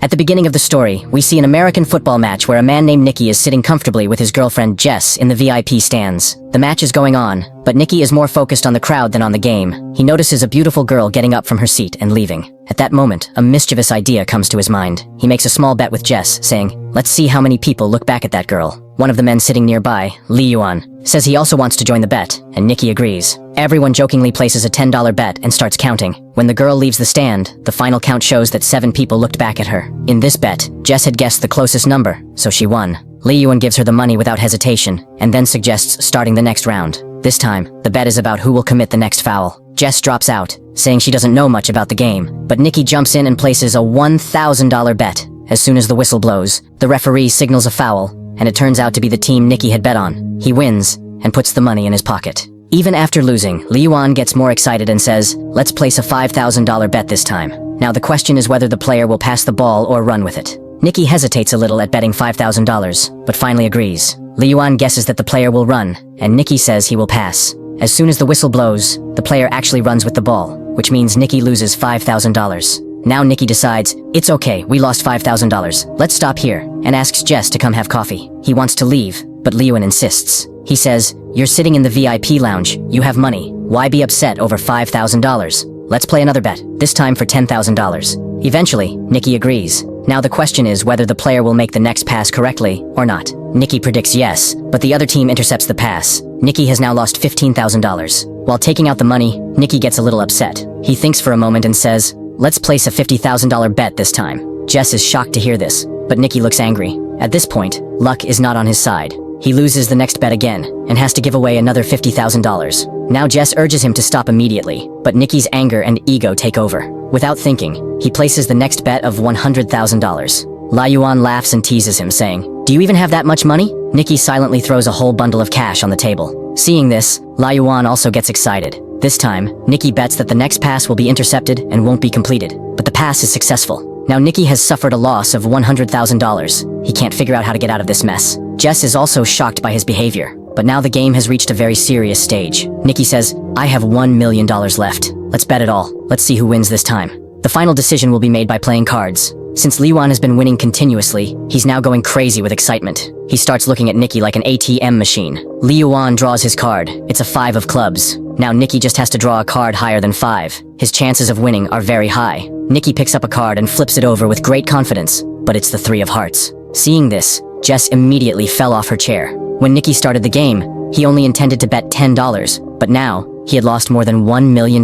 At the beginning of the story, we see an American football match where a man named Nicky is sitting comfortably with his girlfriend Jess in the VIP stands. The match is going on, but Nicky is more focused on the crowd than on the game. He notices a beautiful girl getting up from her seat and leaving. At that moment, a mischievous idea comes to his mind. He makes a small bet with Jess, saying, "Let's see how many people look back at that girl." One of the men sitting nearby, Lee Yuan, says he also wants to join the bet, and Nicky agrees. Everyone jokingly places a $10 bet and starts counting. When the girl leaves the stand, the final count shows that 7 people looked back at her. In this bet, Jess had guessed the closest number, so she won. Lee Yuan gives her the money without hesitation, and then suggests starting the next round. This time, the bet is about who will commit the next foul. Jess drops out, saying she doesn't know much about the game, but Nicky jumps in and places a $1,000 bet. As soon as the whistle blows, the referee signals a foul, and it turns out to be the team Nicky had bet on. He wins, and puts the money in his pocket. Even after losing, Lee Yuan gets more excited and says, "Let's place a $5,000 bet this time." Now the question is whether the player will pass the ball or run with it. Nicky hesitates a little at betting $5,000, but finally agrees. Lee Yuan guesses that the player will run, and Nicky says he will pass. As soon as the whistle blows, the player actually runs with the ball, which means Nicky loses $5,000. Now Nicky decides, it's okay, we lost $5,000. Let's stop here, and asks Jess to come have coffee. He wants to leave, but Lee Yuan insists. He says, "You're sitting in the VIP lounge, you have money, why be upset over $5,000? Let's play another bet, this time for $10,000. Eventually, Nicky agrees. Now the question is whether the player will make the next pass correctly or not. Nicky predicts yes, but the other team intercepts the pass. Nicky has now lost $15,000. While taking out the money, Nicky gets a little upset. He thinks for a moment and says, "Let's place a $50,000 bet this time." Jess is shocked to hear this, but Nicky looks angry. At this point, luck is not on his side. He loses the next bet again, and has to give away another $50,000. Now Jess urges him to stop immediately, but Nicky's anger and ego take over. Without thinking, he places the next bet of $100,000. Lee Yuan laughs and teases him, saying, "Do you even have that much money?" Nicky silently throws a whole bundle of cash on the table. Seeing this, Lee Yuan also gets excited. This time, Nicky bets that the next pass will be intercepted and won't be completed, but the pass is successful. Now Nicky has suffered a loss of $100,000. He can't figure out how to get out of this mess. Jess is also shocked by his behavior, but now the game has reached a very serious stage. Nicky says, "I have $1 million left. Let's bet it all. Let's see who wins this time." The final decision will be made by playing cards. Since Lee Yuan has been winning continuously, he's now going crazy with excitement. He starts looking at Nicky like an ATM machine. Lee Yuan draws his card. It's a 5 of clubs. Now Nicky just has to draw a card higher than 5. His chances of winning are very high. Nicky picks up a card and flips it over with great confidence, but it's the 3 of hearts. Seeing this, Jess immediately fell off her chair. When Nicky started the game, he only intended to bet $10, but now, he had lost more than $1 million.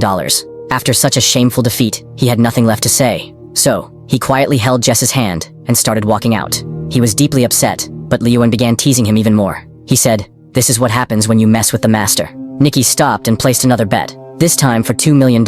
After such a shameful defeat, he had nothing left to say. So, he quietly held Jess's hand and started walking out. He was deeply upset, but Lee Yuan began teasing him even more. He said, "This is what happens when you mess with the master." Nicky stopped and placed another bet, this time for $2 million.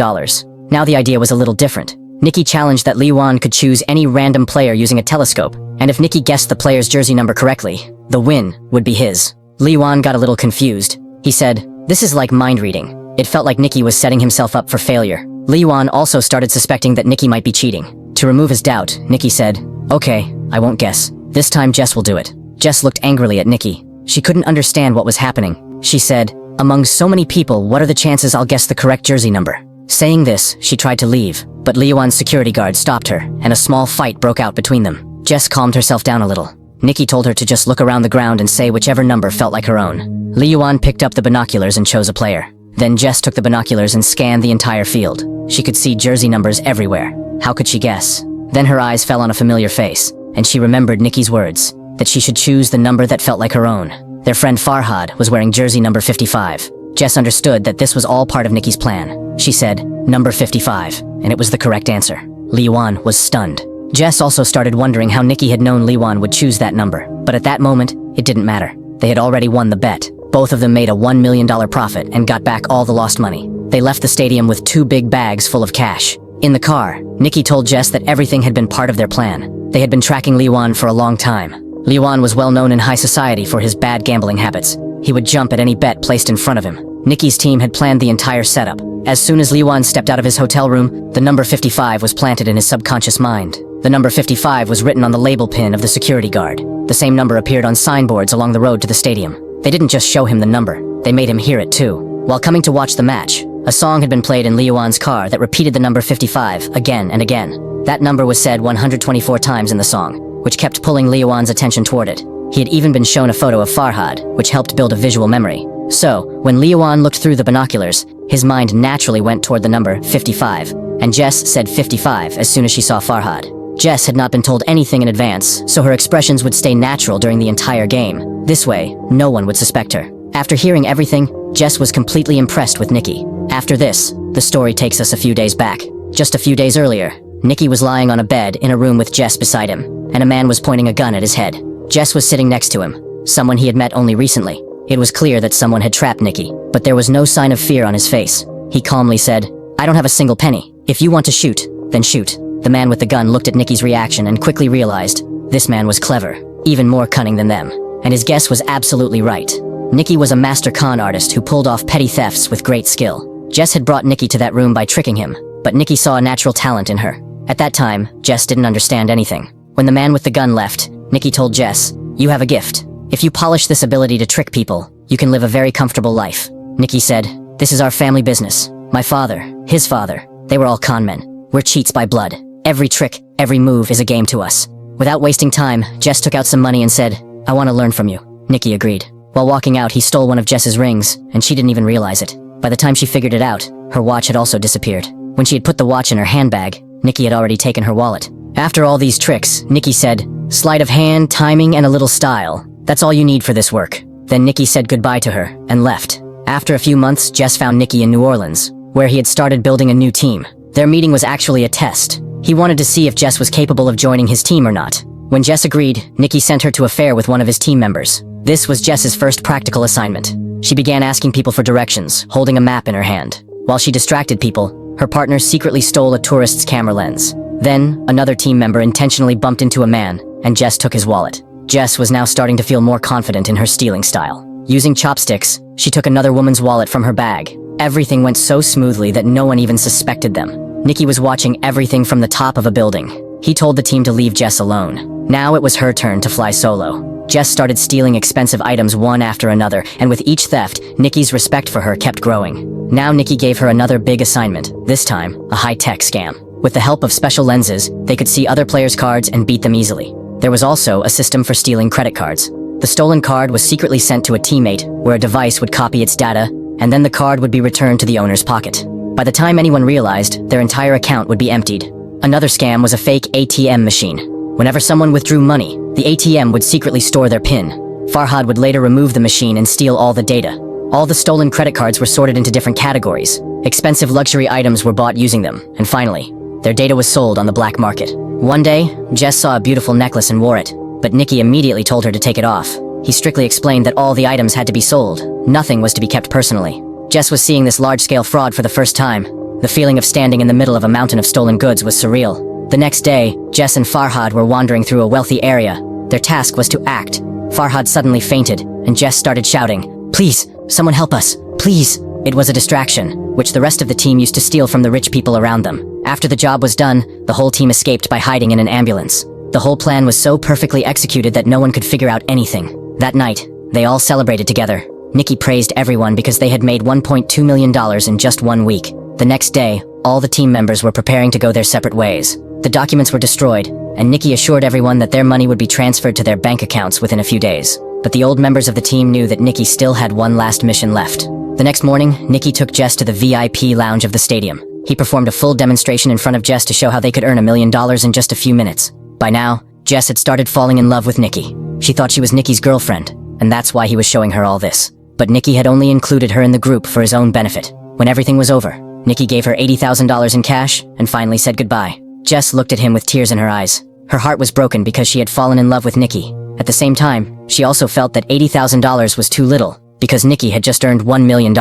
Now the idea was a little different. Nicky challenged that Lee Yuan could choose any random player using a telescope, and if Nicky guessed the player's jersey number correctly, the win would be his. Lee Yuan got a little confused. He said, "This is like mind reading." It felt like Nicky was setting himself up for failure. Lee Yuan also started suspecting that Nicky might be cheating. To remove his doubt, Nicky said, "Okay, I won't guess. This time Jess will do it." Jess looked angrily at Nicky. She couldn't understand what was happening. She said, "Among so many people, what are the chances I'll guess the correct jersey number?" Saying this, she tried to leave, but Lee Yuan's security guard stopped her, and a small fight broke out between them. Jess calmed herself down a little. Nicky told her to just look around the ground and say whichever number felt like her own. Lee Yuan picked up the binoculars and chose a player. Then Jess took the binoculars and scanned the entire field. She could see jersey numbers everywhere. How could she guess? Then her eyes fell on a familiar face, and she remembered Nicky's words, that she should choose the number that felt like her own. Their friend Farhad was wearing jersey number 55. Jess understood that this was all part of Nicky's plan. She said, "Number 55, and it was the correct answer. Lee Yuan was stunned. Jess also started wondering how Nicky had known Lee Yuan would choose that number, but at that moment, it didn't matter. They had already won the bet. Both of them made a $1 million profit and got back all the lost money. They left the stadium with 2 big bags full of cash. In the car, Nicky told Jess that everything had been part of their plan. They had been tracking Lee Yuan for a long time. Lee Yuan was well known in high society for his bad gambling habits. He would jump at any bet placed in front of him. Nicky's team had planned the entire setup. As soon as Lee Yuan stepped out of his hotel room, the number 55 was planted in his subconscious mind. The number 55 was written on the label pin of the security guard. The same number appeared on signboards along the road to the stadium. They didn't just show him the number, they made him hear it too. While coming to watch the match, a song had been played in Lee Yuan's car that repeated the number 55 again and again. That number was said 124 times in the song, which kept pulling Leowan's attention toward it. He had even been shown a photo of Farhad, which helped build a visual memory. So, when Leowan looked through the binoculars, his mind naturally went toward the number 55, and Jess said 55 as soon as she saw Farhad. Jess had not been told anything in advance, so her expressions would stay natural during the entire game. This way, no one would suspect her. After hearing everything, Jess was completely impressed with Nikki. After this, the story takes us a few days back. Just a few days earlier, Nikki was lying on a bed in a room with Jess beside him, and a man was pointing a gun at his head. Jess was sitting next to him, someone he had met only recently. It was clear that someone had trapped Nikki, but there was no sign of fear on his face. He calmly said, "I don't have a single penny. If you want to shoot, then shoot." The man with the gun looked at Nikki's reaction and quickly realized this man was clever, even more cunning than them. And his guess was absolutely right. Nikki was a master con artist who pulled off petty thefts with great skill. Jess had brought Nikki to that room by tricking him, but Nikki saw a natural talent in her. At that time, Jess didn't understand anything. When the man with the gun left, Nikki told Jess, "You have a gift. If you polish this ability to trick people, you can live a very comfortable life." Nikki said, "This is our family business. My father, his father, they were all con men. We're cheats by blood. Every trick, every move is a game to us." Without wasting time, Jess took out some money and said, "I want to learn from you." Nikki agreed. While walking out, he stole one of Jess's rings, and she didn't even realize it. By the time she figured it out, her watch had also disappeared. When she had put the watch in her handbag, Nikki had already taken her wallet. After all these tricks, Nikki said, "Sleight of hand, timing, and a little style. That's all you need for this work." Then Nikki said goodbye to her and left. After a few months, Jess found Nikki in New Orleans, where he had started building a new team. Their meeting was actually a test. He wanted to see if Jess was capable of joining his team or not. When Jess agreed, Nikki sent her to a fair with one of his team members. This was Jess's first practical assignment. She began asking people for directions, holding a map in her hand. While she distracted people, her partner secretly stole a tourist's camera lens. Then, another team member intentionally bumped into a man, and Jess took his wallet. Jess was now starting to feel more confident in her stealing style. Using chopsticks, she took another woman's wallet from her bag. Everything went so smoothly that no one even suspected them. Nikki was watching everything from the top of a building. He told the team to leave Jess alone. Now it was her turn to fly solo. Jess started stealing expensive items one after another, and with each theft, Nikki's respect for her kept growing. Now Nikki gave her another big assignment, this time, a high-tech scam. With the help of special lenses, they could see other players' cards and beat them easily. There was also a system for stealing credit cards. The stolen card was secretly sent to a teammate, where a device would copy its data, and then the card would be returned to the owner's pocket. By the time anyone realized, their entire account would be emptied. Another scam was a fake ATM machine. Whenever someone withdrew money, the ATM would secretly store their PIN. Farhad would later remove the machine and steal all the data. All the stolen credit cards were sorted into different categories. Expensive luxury items were bought using them, and finally, their data was sold on the black market. One day, Jess saw a beautiful necklace and wore it, but Nikki immediately told her to take it off. He strictly explained that all the items had to be sold. Nothing was to be kept personally. Jess was seeing this large-scale fraud for the first time. The feeling of standing in the middle of a mountain of stolen goods was surreal. The next day, Jess and Farhad were wandering through a wealthy area. Their task was to act. Farhad suddenly fainted, and Jess started shouting, "Please, someone help us, please." It was a distraction, which the rest of the team used to steal from the rich people around them. After the job was done, the whole team escaped by hiding in an ambulance. The whole plan was so perfectly executed that no one could figure out anything. That night, they all celebrated together. Nikki praised everyone because they had made $1.2 million in just 1 week. The next day, all the team members were preparing to go their separate ways. The documents were destroyed, and Nikki assured everyone that their money would be transferred to their bank accounts within a few days. But the old members of the team knew that Nikki still had one last mission left. The next morning, Nikki took Jess to the VIP lounge of the stadium. He performed a full demonstration in front of Jess to show how they could earn $1 million in just a few minutes. By now, Jess had started falling in love with Nikki. She thought she was Nikki's girlfriend, and that's why he was showing her all this. But Nikki had only included her in the group for his own benefit. When everything was over, Nikki gave her $80,000 in cash and finally said goodbye. Jess looked at him with tears in her eyes. Her heart was broken because she had fallen in love with Nikki. At the same time, she also felt that $80,000 was too little, because Nikki had just earned $1 million.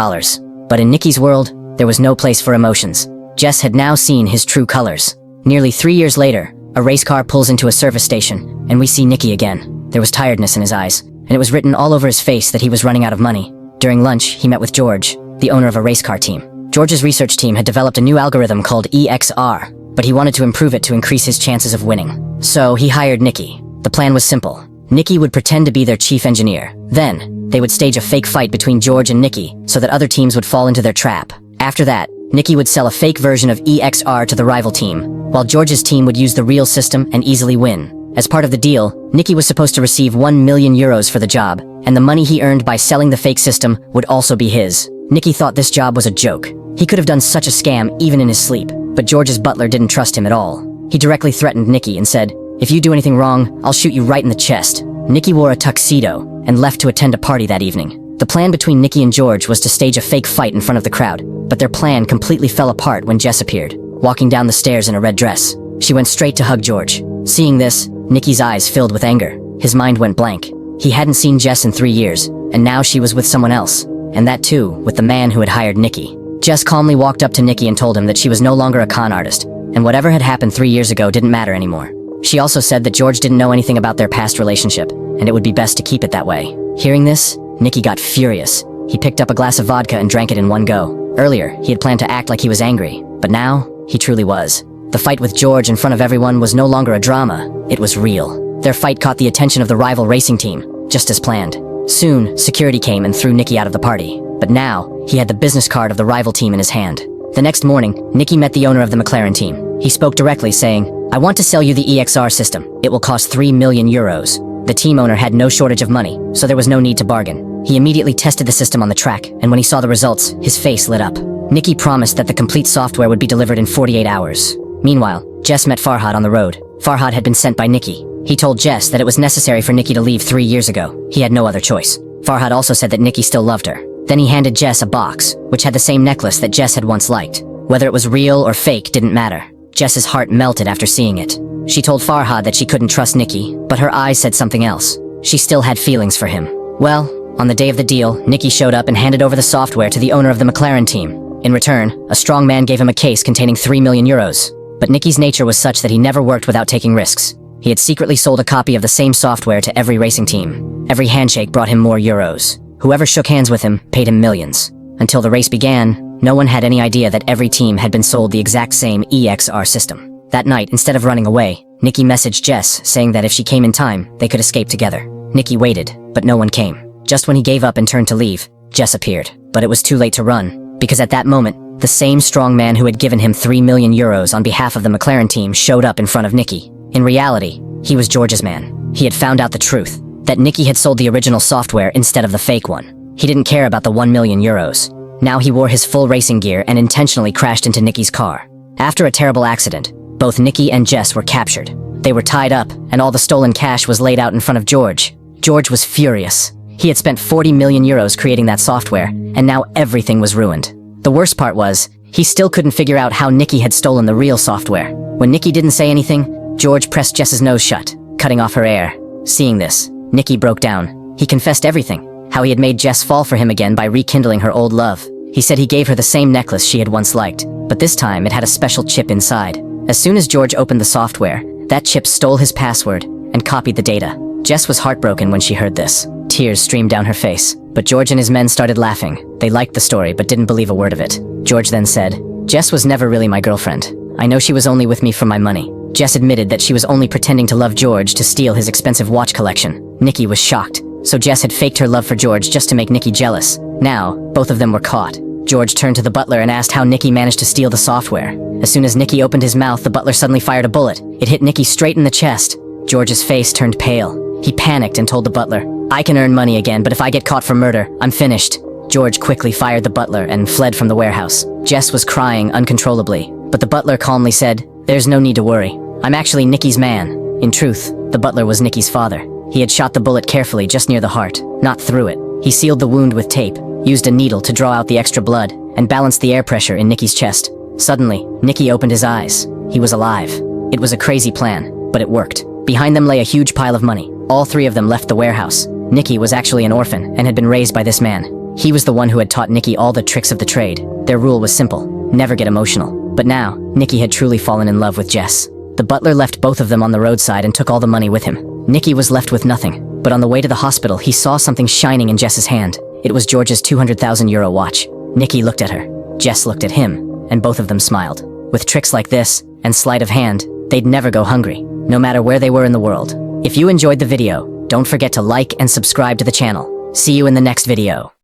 But in Nikki's world, there was no place for emotions. Jess had now seen his true colors. Nearly 3 years later, a race car pulls into a service station, and we see Nikki again. There was tiredness in his eyes, and it was written all over his face that he was running out of money. During lunch, he met with George, the owner of a race car team. George's research team had developed a new algorithm called EXR, but he wanted to improve it to increase his chances of winning. So he hired Nikki. The plan was simple. Nikki would pretend to be their chief engineer. Then, they would stage a fake fight between George and Nikki so that other teams would fall into their trap. After that, Nikki would sell a fake version of EXR to the rival team, while George's team would use the real system and easily win. As part of the deal, Nikki was supposed to receive 1 million euros for the job, and the money he earned by selling the fake system would also be his. Nikki thought this job was a joke. He could have done such a scam even in his sleep, but George's butler didn't trust him at all. He directly threatened Nikki and said, "If you do anything wrong, I'll shoot you right in the chest." Nikki wore a tuxedo and left to attend a party that evening. The plan between Nikki and George was to stage a fake fight in front of the crowd, but their plan completely fell apart when Jess appeared, walking down the stairs in a red dress. She went straight to hug George. Seeing this, Nikki's eyes filled with anger. His mind went blank. He hadn't seen Jess in 3 years, and now she was with someone else. And that too, with the man who had hired Nikki. Jess calmly walked up to Nikki and told him that she was no longer a con artist, and whatever had happened 3 years ago didn't matter anymore. She also said that George didn't know anything about their past relationship, and it would be best to keep it that way. Hearing this, Nikki got furious. He picked up a glass of vodka and drank it in one go. Earlier, he had planned to act like he was angry, but now, he truly was. The fight with George in front of everyone was no longer a drama, it was real. Their fight caught the attention of the rival racing team, just as planned. Soon, security came and threw Nikki out of the party, but now, he had the business card of the rival team in his hand. The next morning, Nikki met the owner of the McLaren team. He spoke directly, saying, "I want to sell you the EXR system. It will cost 3 million euros. The team owner had no shortage of money, so there was no need to bargain. He immediately tested the system on the track, and when he saw the results, his face lit up. Nikki promised that the complete software would be delivered in 48 hours. Meanwhile, Jess met Farhad on the road. Farhad had been sent by Nikki. He told Jess that it was necessary for Nikki to leave 3 years ago. He had no other choice. Farhad also said that Nikki still loved her. Then he handed Jess a box, which had the same necklace that Jess had once liked. Whether it was real or fake didn't matter. Jess's heart melted after seeing it. She told Farhad that she couldn't trust Nikki, but her eyes said something else. She still had feelings for him. Well, on the day of the deal, Nikki showed up and handed over the software to the owner of the McLaren team. In return, a strong man gave him a case containing 3 million euros. But Nikki's nature was such that he never worked without taking risks. He had secretly sold a copy of the same software to every racing team. Every handshake brought him more euros. Whoever shook hands with him paid him millions. Until the race began, no one had any idea that every team had been sold the exact same EXR system. That night, instead of running away, Nikki messaged Jess, saying that if she came in time, they could escape together. Nikki waited, but no one came. Just when he gave up and turned to leave, Jess appeared. But it was too late to run, because at that moment, the same strong man who had given him 3 million euros on behalf of the McLaren team showed up in front of Nikki. In reality, he was George's man. He had found out the truth, that Nikki had sold the original software instead of the fake one. He didn't care about the 1 million euros. Now he wore his full racing gear and intentionally crashed into Nikki's car. After a terrible accident, both Nikki and Jess were captured. They were tied up, and all the stolen cash was laid out in front of George. George was furious. He had spent 40 million euros creating that software, and now everything was ruined. The worst part was, he still couldn't figure out how Nikki had stolen the real software. When Nikki didn't say anything, George pressed Jess's nose shut, cutting off her air. Seeing this, Nikki broke down. He confessed everything, how he had made Jess fall for him again by rekindling her old love. He said he gave her the same necklace she had once liked, but this time it had a special chip inside. As soon as George opened the software, that chip stole his password and copied the data. Jess was heartbroken when she heard this. Tears streamed down her face, but George and his men started laughing. They liked the story but didn't believe a word of it. George then said, "Jess was never really my girlfriend. I know she was only with me for my money." Jess admitted that she was only pretending to love George to steal his expensive watch collection. Nikki was shocked, so Jess had faked her love for George just to make Nikki jealous. Now, both of them were caught. George turned to the butler and asked how Nikki managed to steal the software. As soon as Nikki opened his mouth, the butler suddenly fired a bullet. It hit Nikki straight in the chest. George's face turned pale. He panicked and told the butler, "I can earn money again, but if I get caught for murder, I'm finished." George quickly fired the butler and fled from the warehouse. Jess was crying uncontrollably, but the butler calmly said, "There's no need to worry. I'm actually Nikki's man." In truth, the butler was Nikki's father. He had shot the bullet carefully just near the heart, not through it. He sealed the wound with tape, used a needle to draw out the extra blood, and balanced the air pressure in Nikki's chest. Suddenly, Nikki opened his eyes. He was alive. It was a crazy plan, but it worked. Behind them lay a huge pile of money. All three of them left the warehouse. Nikki was actually an orphan and had been raised by this man. He was the one who had taught Nikki all the tricks of the trade. Their rule was simple: never get emotional. But now, Nikki had truly fallen in love with Jess. The butler left both of them on the roadside and took all the money with him. Nikki was left with nothing, but on the way to the hospital, he saw something shining in Jess's hand. It was George's 200,000 euro watch. Nikki looked at her. Jess looked at him, and both of them smiled. With tricks like this, and sleight of hand, they'd never go hungry, no matter where they were in the world. If you enjoyed the video, don't forget to like and subscribe to the channel. See you in the next video.